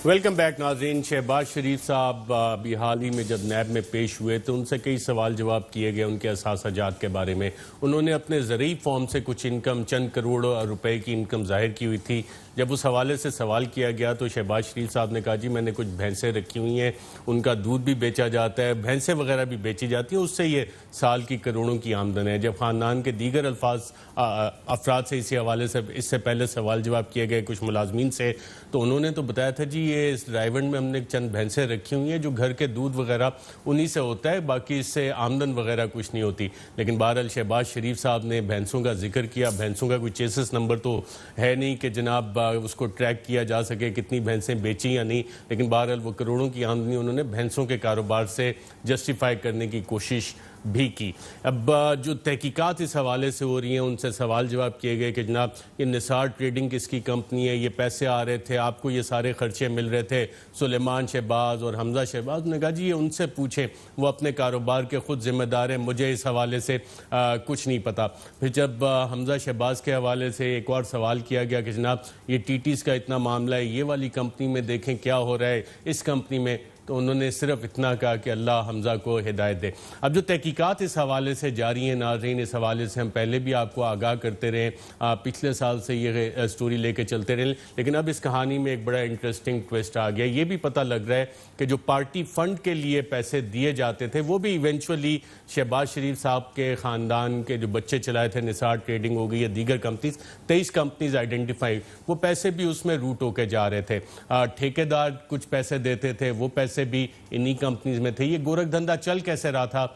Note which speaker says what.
Speaker 1: Welcome back ناظرین۔ شہباز شریف صاحب ابھی حال ہی میں جب نیب میں پیش ہوئے تو ان سے کئی سوال جواب کیے گئے ان کے اثاثہ جات کے بارے میں۔ انہوں نے اپنے زرعی فارم سے کچھ انکم، چند کروڑ روپے کی انکم ظاہر کی ہوئی تھی۔ جب اس حوالے سے سوال کیا گیا تو شہباز شریف صاحب نے کہا جی میں نے کچھ بھینسیں رکھی ہوئی ہیں، ان کا دودھ بھی بیچا جاتا ہے، بھینسیں وغیرہ بھی بیچی جاتی ہیں، اس سے یہ سال کی کروڑوں کی آمدن ہے۔ جب خاندان کے دیگر افراد سے اسی حوالے سے اس سے پہلے سوال جواب کیے گئے کچھ ملازمین سے، تو انہوں نے تو بتایا تھا جی یہ اس رائیونڈ میں ہم نے چند بھینسیں رکھی ہوئی ہیں جو گھر کے دودھ وغیرہ انہی سے ہوتا ہے، باقی اس سے آمدن وغیرہ کچھ نہیں ہوتی۔ لیکن بہرحال شہباز شریف صاحب نے بھینسوں کا ذکر کیا۔ بھینسوں کا کوئی چیسس نمبر تو ہے نہیں کہ جناب اس کو ٹریک کیا جا سکے کتنی بھینسیں بیچی یا نہیں، لیکن بہرحال وہ کروڑوں کی آمدنی انہوں نے بھینسوں کے کاروبار سے جسٹیفائی کرنے کی کوشش بھی کی۔ اب جو تحقیقات اس حوالے سے ہو رہی ہیں ان سے سوال جواب کیے گئے کہ جناب یہ نثار ٹریڈنگ کس کی کمپنی ہے، یہ پیسے آ رہے تھے آپ کو، یہ سارے خرچے مل رہے تھے سلیمان شہباز اور حمزہ شہباز نے کہا جی یہ ان سے پوچھیں، وہ اپنے کاروبار کے خود ذمہ دار ہیں، مجھے اس حوالے سے کچھ نہیں پتا۔ پھر جب حمزہ شہباز کے حوالے سے ایک اور سوال کیا گیا کہ جناب یہ ٹی ٹیز کا اتنا معاملہ ہے، یہ والی کمپنی میں دیکھیں کیا ہو رہا ہے اس کمپنی میں، تو انہوں نے صرف اتنا کہا کہ اللہ حمزہ کو ہدایت دے۔ اب جو تحقیقات اس حوالے سے جاری ہیں ناظرین، اس حوالے سے ہم پہلے بھی آپ کو آگاہ کرتے رہے، پچھلے سال سے یہ سٹوری لے کے چلتے رہے، لیکن اب اس کہانی میں ایک بڑا انٹرسٹنگ ٹویسٹ آ گیا۔ یہ بھی پتہ لگ رہا ہے کہ جو پارٹی فنڈ کے لیے پیسے دیے جاتے تھے وہ بھی ایونچولی شہباز شریف صاحب کے خاندان کے جو بچے چلائے تھے، نثار ٹریڈنگ ہو گئی یا دیگر کمپنیز، 23 کمپنیز آئیڈینٹیفائی، وہ پیسے بھی اس میں روٹ ہو کے جا رہے تھے۔ ٹھیکیدار کچھ پیسے دیتے تھے، وہ پیسے بھی انہی کمپنیز میں تھے۔ یہ گورکھ دھندا چل کیسے رہا تھا؟